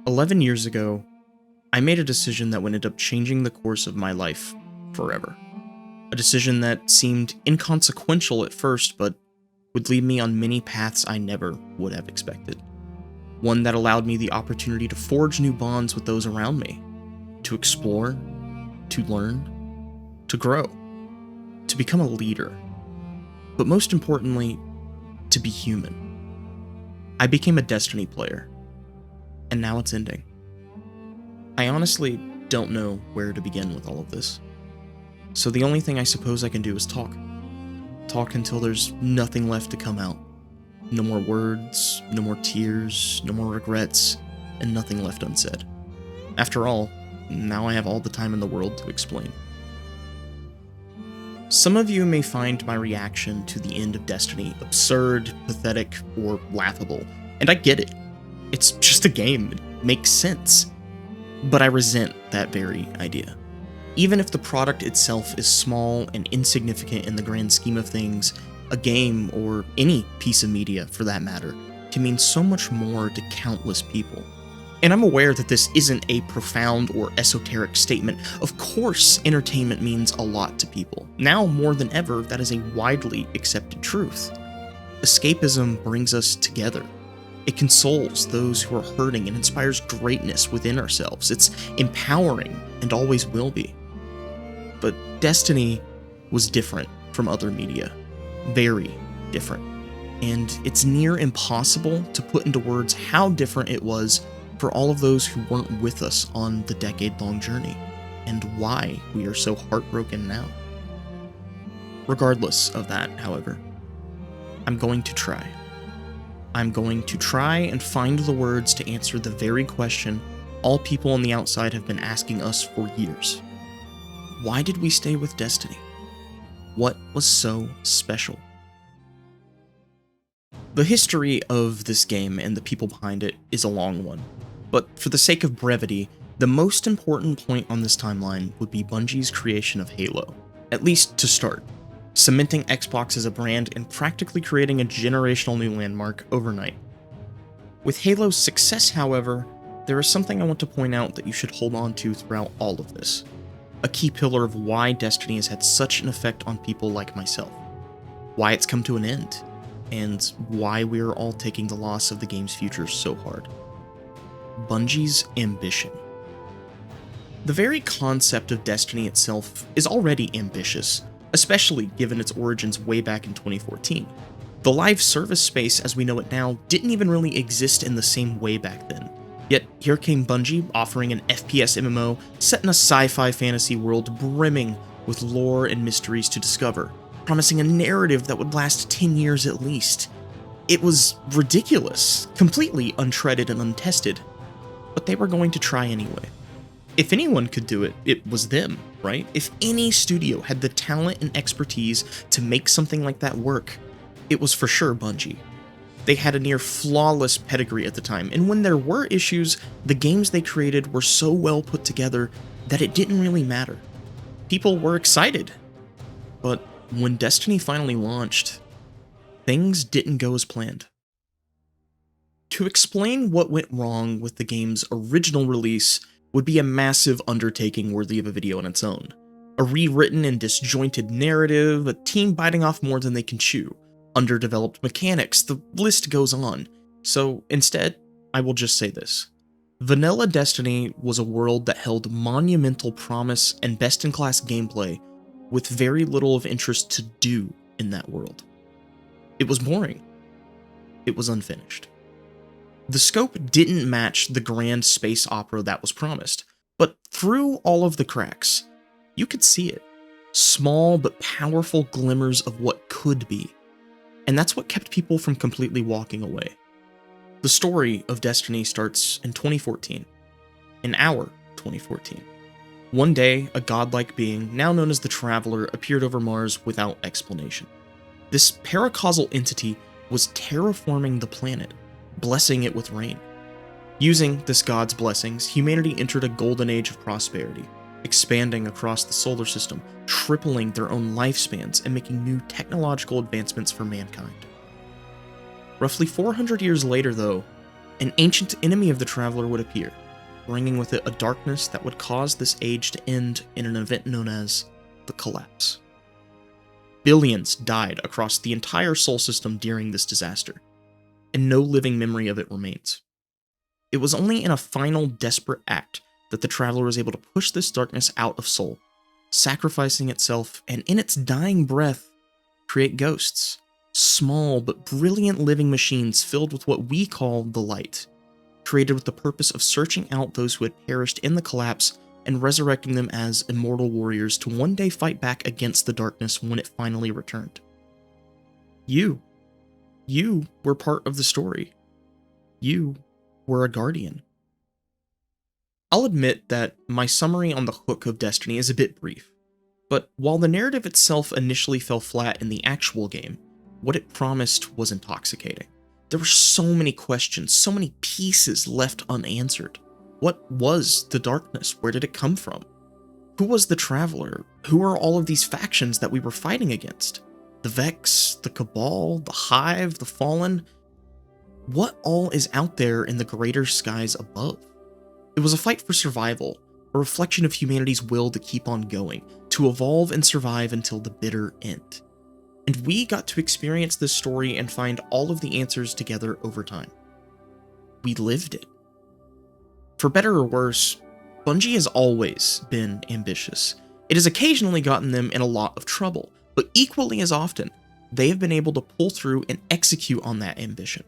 11 years ago, I made a decision that would end up changing the course of my life forever. A decision that seemed inconsequential at first, but would lead me on many paths I never would have expected. One that allowed me the opportunity to forge new bonds with those around me, to explore, to learn, to grow, to become a leader, but most importantly, to be human. I became a Destiny player, and now it's ending. I honestly don't know where to begin with all of this. So the only thing I suppose I can do is talk. Talk until there's nothing left to come out. No more words, no more tears, no more regrets, and nothing left unsaid. After all, now I have all the time in the world to explain. Some of you may find my reaction to the end of Destiny absurd, pathetic, or laughable, and I get it. It's just a game, it makes sense. But I resent that very idea. Even if the product itself is small and insignificant in the grand scheme of things, a game, or any piece of media for that matter, can mean so much more to countless people. And I'm aware that this isn't a profound or esoteric statement. Of course, entertainment means a lot to people. Now more than ever, that is a widely accepted truth. Escapism brings us together. It consoles those who are hurting and inspires greatness within ourselves. It's empowering and always will be. But Destiny was different from other media. Very different. And it's near impossible to put into words how different it was for all of those who weren't with us on the decade-long journey, and why we are so heartbroken now. Regardless of that, however, I'm going to try. I'm going to try and find the words to answer the very question all people on the outside have been asking us for years. Why did we stay with Destiny? What was so special? The history of this game and the people behind it is a long one, but for the sake of brevity, the most important point on this timeline would be Bungie's creation of Halo, at least to start, cementing Xbox as a brand and practically creating a generational new landmark overnight. With Halo's success, however, there is something I want to point out that you should hold on to throughout all of this, a key pillar of why Destiny has had such an effect on people like myself, why it's come to an end, and why we are all taking the loss of the game's future so hard. Bungie's ambition. The very concept of Destiny itself is already ambitious, especially given its origins way back in 2014. The live service space as we know it now didn't even really exist in the same way back then. Yet here came Bungie offering an FPS MMO set in a sci-fi fantasy world brimming with lore and mysteries to discover, promising a narrative that would last 10 years at least. It was ridiculous, completely untreaded and untested, but they were going to try anyway. If anyone could do it, it was them, right? If any studio had the talent and expertise to make something like that work, it was for sure Bungie. They had a near flawless pedigree at the time, and when there were issues, the games they created were so well put together that it didn't really matter. People were excited. But when Destiny finally launched, things didn't go as planned. To explain what went wrong with the game's original release would be a massive undertaking worthy of a video on its own. A rewritten and disjointed narrative, a team biting off more than they can chew, underdeveloped mechanics, the list goes on. So instead, I will just say this. Vanilla Destiny was a world that held monumental promise and best-in-class gameplay with very little of interest to do in that world. It was boring. It was unfinished. The scope didn't match the grand space opera that was promised, but through all of the cracks, you could see it. Small but powerful glimmers of what could be. And that's what kept people from completely walking away. The story of Destiny starts in 2014. In our 2014. One day, a godlike being, now known as the Traveler, appeared over Mars without explanation. This paracausal entity was terraforming the planet, blessing it with rain. Using this god's blessings, humanity entered a golden age of prosperity, expanding across the solar system, tripling their own lifespans and making new technological advancements for mankind. Roughly 400 years later, though, an ancient enemy of the Traveler would appear, bringing with it a darkness that would cause this age to end in an event known as the Collapse. Billions died across the entire Sol system during this disaster, and no living memory of it remains. It was only in a final desperate act that the Traveler was able to push this darkness out of Sol, sacrificing itself, and in its dying breath, create ghosts, small but brilliant living machines filled with what we call the Light, created with the purpose of searching out those who had perished in the Collapse and resurrecting them as immortal warriors to one day fight back against the darkness when it finally returned. You were part of the story. You were a Guardian. I'll admit that my summary on the hook of Destiny is a bit brief, but while the narrative itself initially fell flat in the actual game, what it promised was intoxicating. There were so many questions, so many pieces left unanswered. What was the darkness? Where did it come from? Who was the Traveler? Who are all of these factions that we were fighting against? The Vex, the Cabal, the Hive, the Fallen? What all is out there in the greater skies above? It was a fight for survival, a reflection of humanity's will to keep on going, to evolve and survive until the bitter end. And we got to experience this story and find all of the answers together over time. We lived it. For better or worse, Bungie has always been ambitious. It has occasionally gotten them in a lot of trouble, but equally as often, they have been able to pull through and execute on that ambition.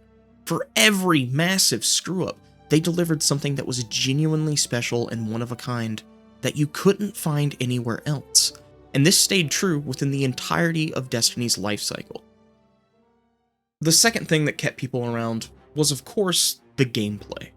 For every massive screw-up, they delivered something that was genuinely special and one of a kind that you couldn't find anywhere else. And this stayed true within the entirety of Destiny's life cycle. The second thing that kept people around was, of course, the gameplay.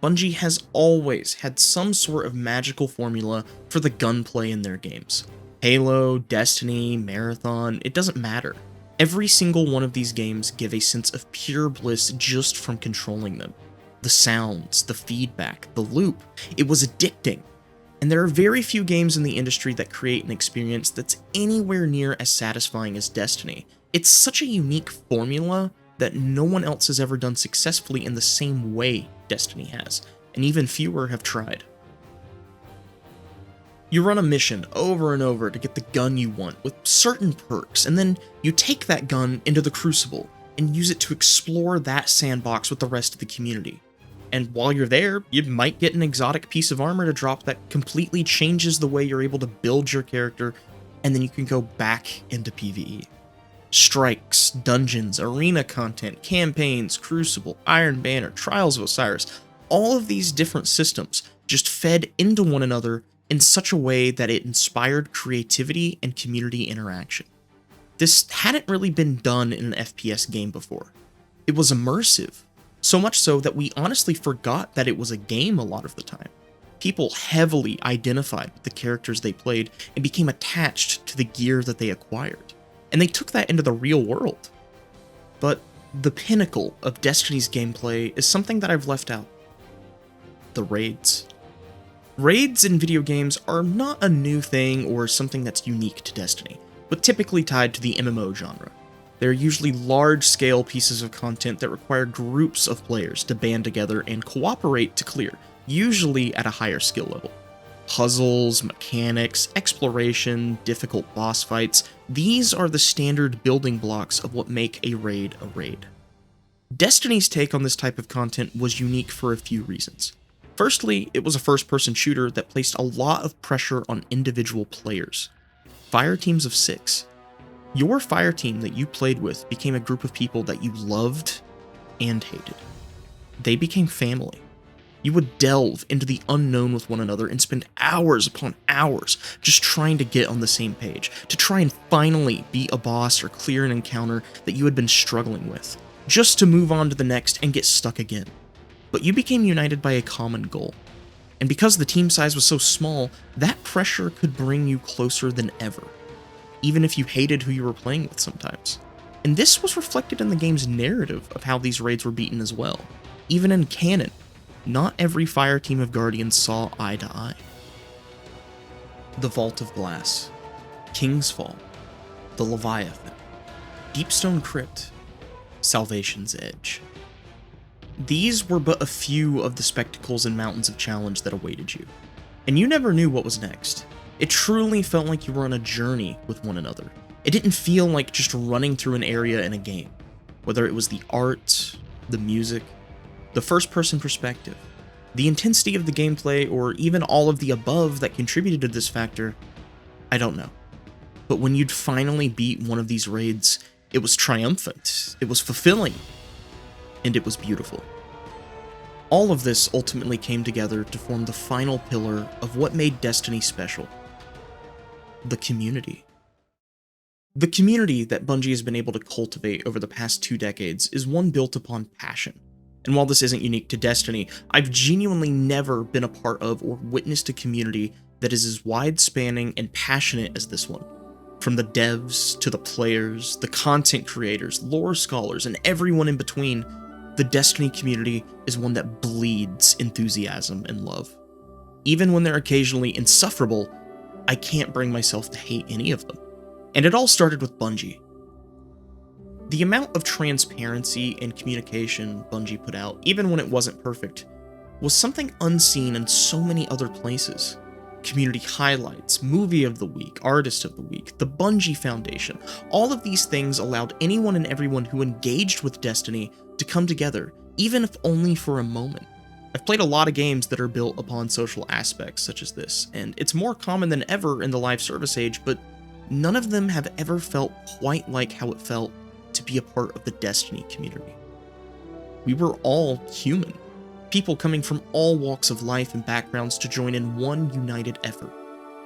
Bungie has always had some sort of magical formula for the gunplay in their games. Halo, Destiny, Marathon, it doesn't matter. Every single one of these games give a sense of pure bliss just from controlling them. The sounds, the feedback, the loop, it was addicting. And there are very few games in the industry that create an experience that's anywhere near as satisfying as Destiny. It's such a unique formula that no one else has ever done successfully in the same way Destiny has, and even fewer have tried. You run a mission over and over to get the gun you want with certain perks, and then you take that gun into the Crucible and use it to explore that sandbox with the rest of the community. And while you're there, you might get an exotic piece of armor to drop that completely changes the way you're able to build your character, and then you can go back into PvE. Strikes, dungeons, arena content, campaigns, Crucible, Iron Banner, Trials of Osiris, all of these different systems just fed into one another in such a way that it inspired creativity and community interaction. This hadn't really been done in an FPS game before. It was immersive. So much so that we honestly forgot that it was a game a lot of the time. People heavily identified with the characters they played and became attached to the gear that they acquired. And they took that into the real world. But the pinnacle of Destiny's gameplay is something that I've left out. The raids. Raids in video games are not a new thing or something that's unique to Destiny, but typically tied to the MMO genre. They're usually large-scale pieces of content that require groups of players to band together and cooperate to clear, usually at a higher skill level. Puzzles, mechanics, exploration, difficult boss fights, these are the standard building blocks of what make a raid a raid. Destiny's take on this type of content was unique for a few reasons. Firstly, it was a first-person shooter that placed a lot of pressure on individual players. Fire teams of 6. Your fire team that you played with became a group of people that you loved and hated. They became family. You would delve into the unknown with one another and spend hours upon hours just trying to get on the same page, to try and finally beat a boss or clear an encounter that you had been struggling with, just to move on to the next and get stuck again. But you became united by a common goal. And because the team size was so small, that pressure could bring you closer than ever, even if you hated who you were playing with sometimes. And this was reflected in the game's narrative of how these raids were beaten as well. Even in canon, not every fire team of Guardians saw eye to eye. The Vault of Glass, King's Fall, the Leviathan, Deepstone Crypt, Salvation's Edge. These were but a few of the spectacles and mountains of challenge that awaited you, and you never knew what was next. It truly felt like you were on a journey with one another. It didn't feel like just running through an area in a game, whether it was the art, the music, the first-person perspective, the intensity of the gameplay, or even all of the above that contributed to this factor. I don't know. But when you'd finally beat one of these raids, it was triumphant, it was fulfilling, and it was beautiful. All of this ultimately came together to form the final pillar of what made Destiny special: the community. The community that Bungie has been able to cultivate over the past 2 decades is one built upon passion. And while this isn't unique to Destiny, I've genuinely never been a part of or witnessed a community that is as wide-spanning and passionate as this one. From the devs to the players, the content creators, lore scholars, and everyone in between, the Destiny community is one that bleeds enthusiasm and love. Even when they're occasionally insufferable, I can't bring myself to hate any of them. And it all started with Bungie. The amount of transparency and communication Bungie put out, even when it wasn't perfect, was something unseen in so many other places. Community highlights, movie of the week, artist of the week, the Bungie Foundation, all of these things allowed anyone and everyone who engaged with Destiny to come together, even if only for a moment. I've played a lot of games that are built upon social aspects such as this, and it's more common than ever in the live service age, but none of them have ever felt quite like how it felt to be a part of the Destiny community. We were all human. People coming from all walks of life and backgrounds to join in one united effort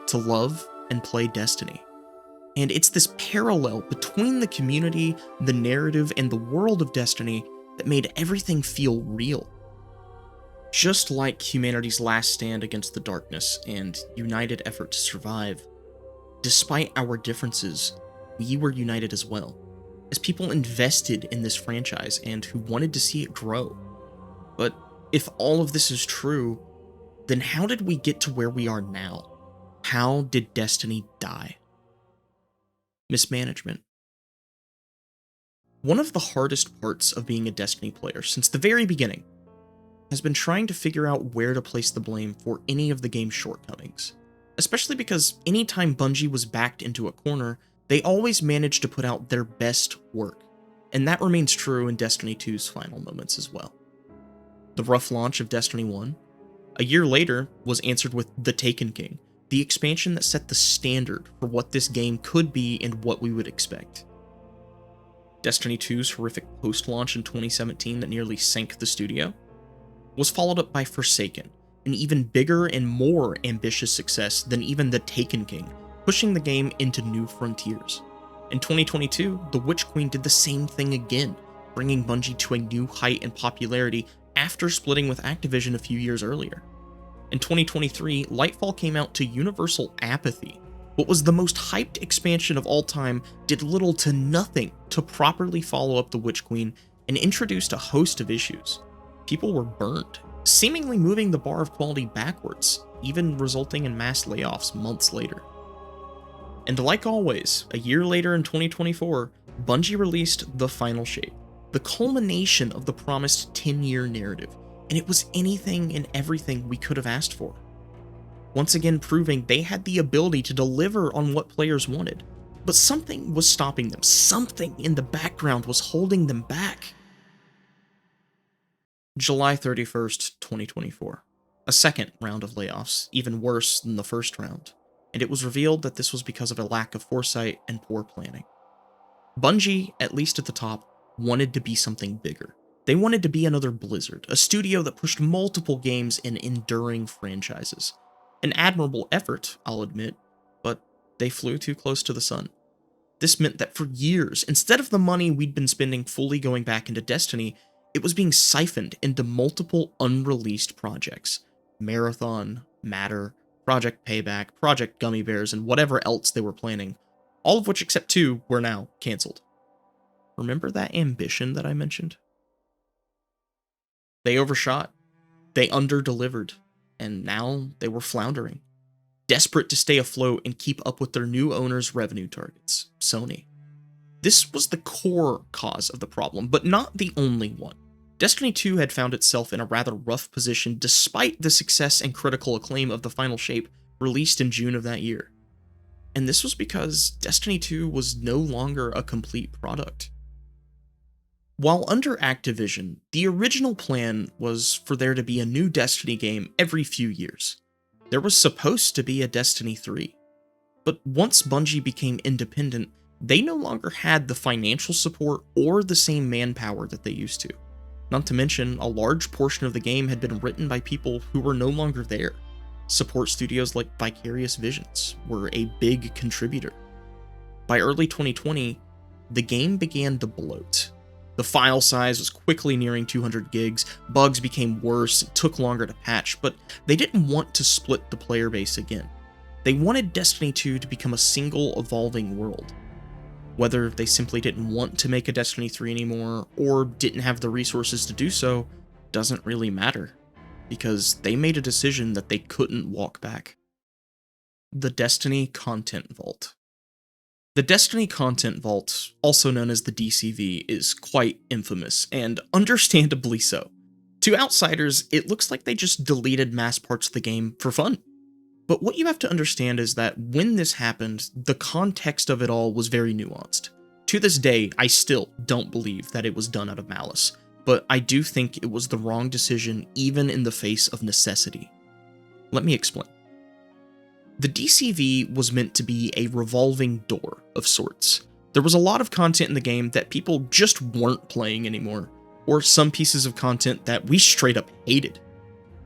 to love and play Destiny. And it's this parallel between the community, the narrative, and the world of Destiny that made everything feel real. Just like humanity's last stand against the darkness and united effort to survive, despite our differences, we were united as well, as people invested in this franchise and who wanted to see it grow. But if all of this is true, then how did we get to where we are now? How did Destiny die? Mismanagement. One of the hardest parts of being a Destiny player since the very beginning has been trying to figure out where to place the blame for any of the game's shortcomings. Especially because anytime Bungie was backed into a corner, they always managed to put out their best work, and that remains true in Destiny 2's final moments as well. The rough launch of Destiny 1, a year later, was answered with The Taken King, the expansion that set the standard for what this game could be and what we would expect. Destiny 2's horrific post-launch in 2017 that nearly sank the studio was followed up by Forsaken, an even bigger and more ambitious success than even The Taken King, pushing the game into new frontiers. In 2022, The Witch Queen did the same thing again, bringing Bungie to a new height in popularity after splitting with Activision a few years earlier. In 2023, Lightfall came out to universal apathy. What was the most hyped expansion of all time did little to nothing to properly follow up The Witch Queen and introduced a host of issues. People were burned, seemingly moving the bar of quality backwards, even resulting in mass layoffs months later. And like always, a year later in 2024, Bungie released The Final Shape, the culmination of the promised 10-year narrative, and it was anything and everything we could have asked for. Once again proving they had the ability to deliver on what players wanted, but something was stopping them, something in the background was holding them back. July 31st, 2024. A second round of layoffs, even worse than the first round, and it was revealed that this was because of a lack of foresight and poor planning. Bungie, at least at the top, wanted to be something bigger. They wanted to be another Blizzard, a studio that pushed multiple games in enduring franchises. An admirable effort, I'll admit, but they flew too close to the sun. This meant that for years, instead of the money we'd been spending fully going back into Destiny, it was being siphoned into multiple unreleased projects. Marathon, Matter, Project Payback, Project Gummy Bears, and whatever else they were planning, all of which except 2 were now cancelled. Remember that ambition that I mentioned? They overshot, they under-delivered, and now they were floundering, desperate to stay afloat and keep up with their new owner's revenue targets, Sony. This was the core cause of the problem, but not the only one. Destiny 2 had found itself in a rather rough position despite the success and critical acclaim of the final shape released in June of that year. And this was because Destiny 2 was no longer a complete product. While under Activision, the original plan was for there to be a new Destiny game every few years. There was supposed to be a Destiny 3. But once Bungie became independent, they no longer had the financial support or the same manpower that they used to. Not to mention, a large portion of the game had been written by people who were no longer there. Support studios like Vicarious Visions were a big contributor. By early 2020, the game began to bloat. The file size was quickly nearing 200 gigs, bugs became worse, it took longer to patch, but they didn't want to split the player base again. They wanted Destiny 2 to become a single evolving world. Whether they simply didn't want to make a Destiny 3 anymore, or didn't have the resources to do so, doesn't really matter, because they made a decision that they couldn't walk back. The Destiny Content Vault. The Destiny Content Vault, also known as the DCV, is quite infamous, and understandably so. To outsiders, it looks like they just deleted mass parts of the game for fun. But what you have to understand is that when this happened, the context of it all was very nuanced. To this day, I still don't believe that it was done out of malice, but I do think it was the wrong decision even in the face of necessity. Let me explain. The DCV was meant to be a revolving door of sorts. There was a lot of content in the game that people just weren't playing anymore, or some pieces of content that we straight up hated.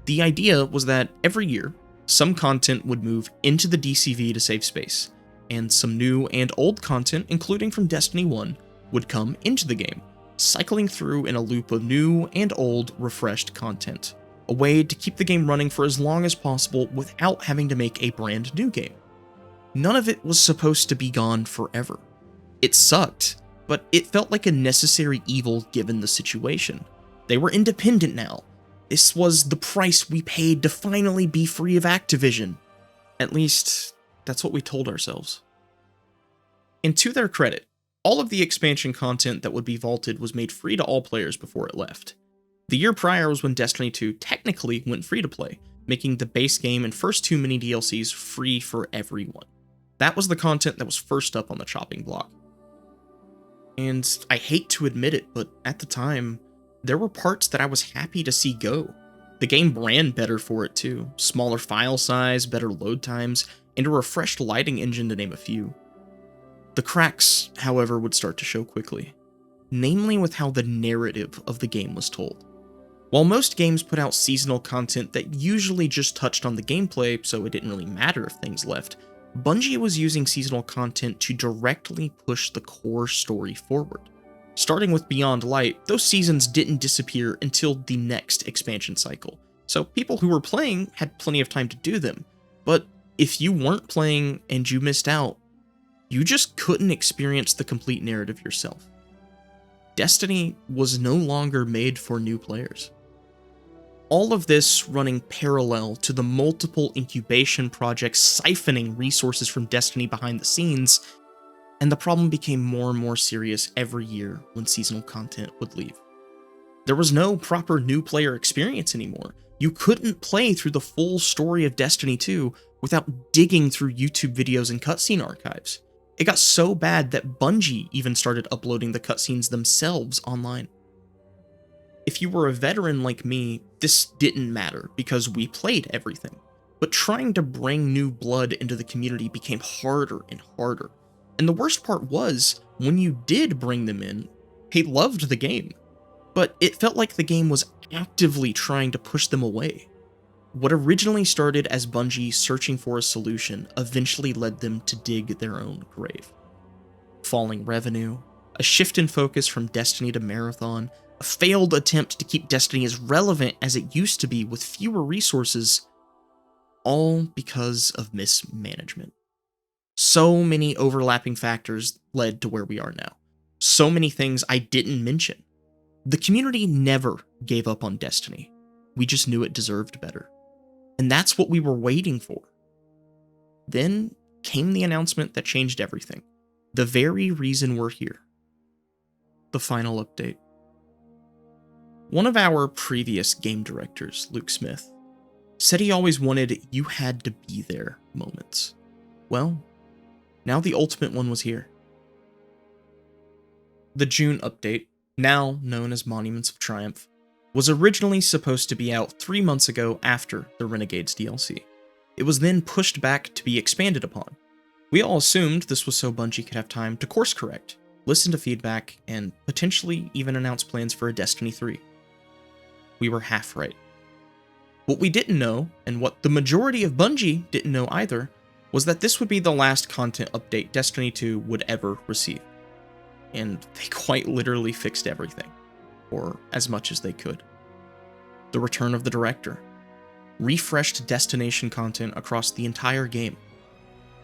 The idea was that every year, some content would move into the DCV to save space, and some new and old content, including from Destiny 1, would come into the game, cycling through in a loop of new and old refreshed content, a way to keep the game running for as long as possible without having to make a brand new game. None of it was supposed to be gone forever. It sucked, but it felt like a necessary evil given the situation. They were independent now. This was the price we paid to finally be free of Activision. At least, that's what we told ourselves. And to their credit, all of the expansion content that would be vaulted was made free to all players before it left. The year prior was when Destiny 2 technically went free to play, making the base game and first two mini DLCs free for everyone. That was the content that was first up on the chopping block. And I hate to admit it, but at the time, there were parts that I was happy to see go. The game ran better for it too. Smaller file size, better load times, and a refreshed lighting engine to name a few. The cracks, however, would start to show quickly, namely with how the narrative of the game was told. While most games put out seasonal content that usually just touched on the gameplay, so it didn't really matter if things left, Bungie was using seasonal content to directly push the core story forward. Starting with Beyond Light, those seasons didn't disappear until the next expansion cycle, so people who were playing had plenty of time to do them. But if you weren't playing and you missed out, you just couldn't experience the complete narrative yourself. Destiny was no longer made for new players. All of this running parallel to the multiple incubation projects siphoning resources from Destiny behind the scenes, and the problem became more and more serious every year when seasonal content would leave. There was no proper new player experience anymore. You couldn't play through the full story of Destiny 2 without digging through YouTube videos and cutscene archives. It got so bad that Bungie even started uploading the cutscenes themselves online. If you were a veteran like me, this didn't matter because we played everything. But trying to bring new blood into the community became harder and harder. And the worst part was, when you did bring them in, they loved the game. But it felt like the game was actively trying to push them away. What originally started as Bungie searching for a solution eventually led them to dig their own grave. Falling revenue, a shift in focus from Destiny to Marathon, a failed attempt to keep Destiny as relevant as it used to be with fewer resources, all because of mismanagement. So many overlapping factors led to where we are now. So many things I didn't mention. The community never gave up on Destiny. We just knew it deserved better. And that's what we were waiting for. Then came the announcement that changed everything. The very reason we're here. The final update. One of our previous game directors, Luke Smith, said he always wanted "you had to be there" moments. Well, now the ultimate one was here. The June update, now known as Monuments of Triumph, was originally supposed to be out 3 months ago after the Renegades DLC. It was then pushed back to be expanded upon. We all assumed this was so Bungie could have time to course correct, listen to feedback, and potentially even announce plans for a Destiny 3. We were half right. What we didn't know, and what the majority of Bungie didn't know either, was that this would be the last content update Destiny 2 would ever receive. And they quite literally fixed everything, or as much as they could. The return of the director, refreshed destination content across the entire game.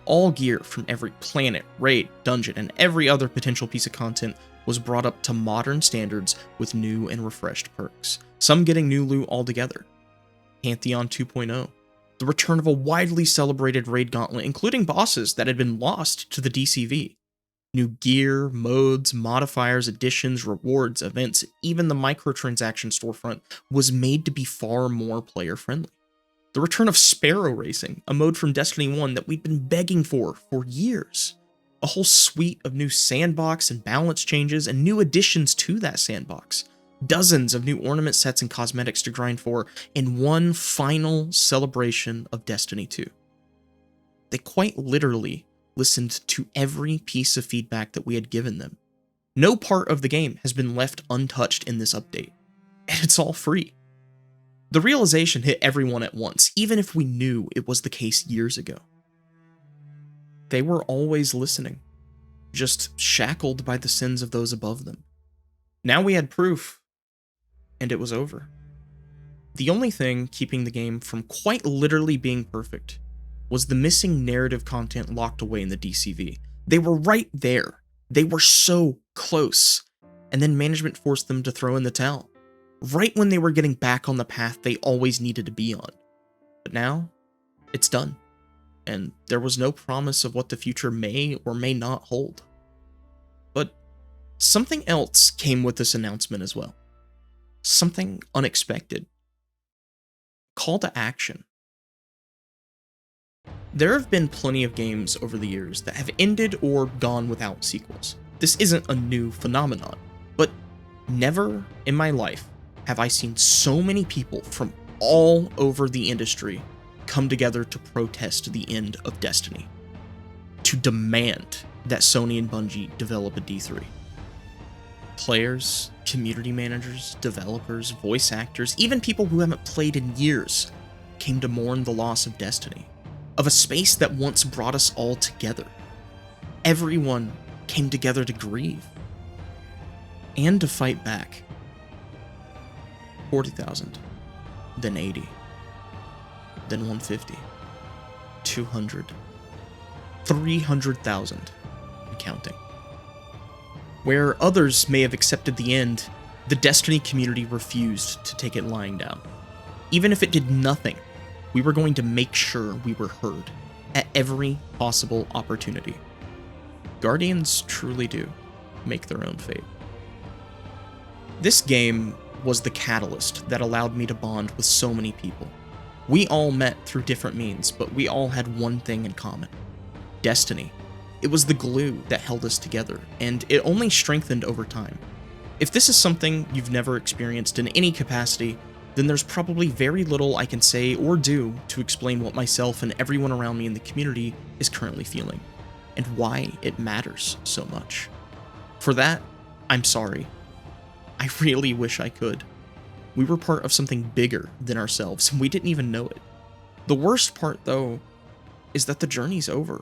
All gear from every planet, raid, dungeon, and every other potential piece of content was brought up to modern standards with new and refreshed perks, some getting new loot altogether. Pantheon 2.0, the return of a widely celebrated raid gauntlet, including bosses that had been lost to the DCV. New gear, modes, modifiers, additions, rewards, events, even the microtransaction storefront was made to be far more player-friendly. The return of Sparrow Racing, a mode from Destiny 1 that we'd been begging for years. A whole suite of new sandbox and balance changes and new additions to that sandbox. Dozens of new ornament sets and cosmetics to grind for in one final celebration of Destiny 2. They quite literally listened to every piece of feedback that we had given them. No part of the game has been left untouched in this update, and it's all free. The realization hit everyone at once, even if we knew it was the case years ago. They were always listening, just shackled by the sins of those above them. Now we had proof, and it was over. The only thing keeping the game from quite literally being perfect was the missing narrative content locked away in the DCV. They were right there. They were so close. And then management forced them to throw in the towel, right when they were getting back on the path they always needed to be on. But now, it's done. And there was no promise of what the future may or may not hold. But something else came with this announcement as well. Something unexpected. Call to action. There have been plenty of games over the years that have ended or gone without sequels. This isn't a new phenomenon, but never in my life have I seen so many people from all over the industry come together to protest the end of Destiny, to demand that Sony and Bungie develop a D3. Players, community managers, developers, voice actors, even people who haven't played in years came to mourn the loss of Destiny, of a space that once brought us all together. Everyone came together to grieve and to fight back. 40,000, then 80, then 150, 200, 300,000, and counting. Where others may have accepted the end, the Destiny community refused to take it lying down. Even if it did nothing, we were going to make sure we were heard at every possible opportunity. Guardians truly do make their own fate. This game was the catalyst that allowed me to bond with so many people. We all met through different means, but we all had one thing in common: Destiny. It was the glue that held us together, and it only strengthened over time. If this is something you've never experienced in any capacity, then there's probably very little I can say or do to explain what myself and everyone around me in the community is currently feeling, and why it matters so much. For that, I'm sorry. I really wish I could. We were part of something bigger than ourselves, and we didn't even know it. The worst part, though, is that the journey's over,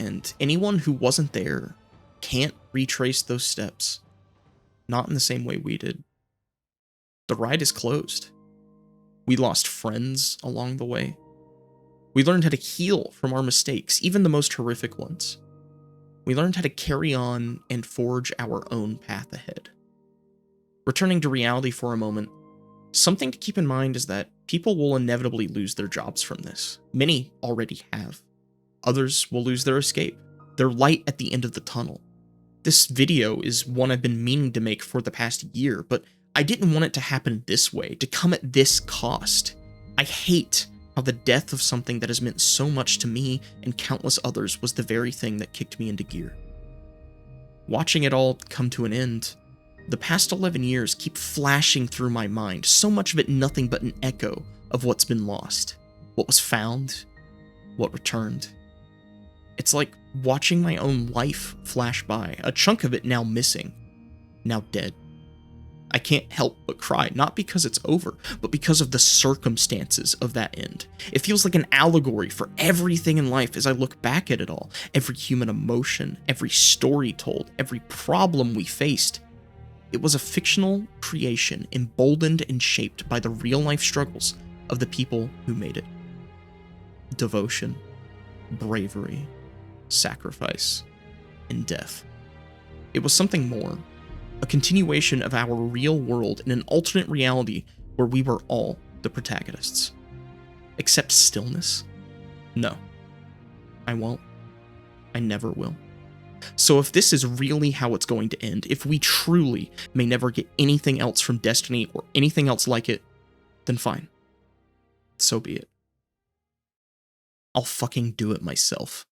and anyone who wasn't there can't retrace those steps. Not in the same way we did. The ride is closed. We lost friends along the way. We learned how to heal from our mistakes, even the most horrific ones. We learned how to carry on and forge our own path ahead. Returning to reality for a moment, something to keep in mind is that people will inevitably lose their jobs from this. Many already have. Others will lose their escape, their light at the end of the tunnel. This video is one I've been meaning to make for the past year, but I didn't want it to happen this way, to come at this cost. I hate how the death of something that has meant so much to me and countless others was the very thing that kicked me into gear. Watching it all come to an end, the past 11 years keep flashing through my mind, so much of it nothing but an echo of what's been lost, what was found, what returned. It's like watching my own life flash by, a chunk of it now missing, now dead. I can't help but cry, not because it's over, but because of the circumstances of that end. It feels like an allegory for everything in life as I look back at it all. Every human emotion, every story told, every problem we faced. It was a fictional creation emboldened and shaped by the real-life struggles of the people who made it. Devotion, bravery, sacrifice, and death. It was something more. A continuation of our real world in an alternate reality where we were all the protagonists. Accept stillness? No. I won't. I never will. So if this is really how it's going to end, if we truly may never get anything else from Destiny or anything else like it, then fine. So be it. I'll fucking do it myself.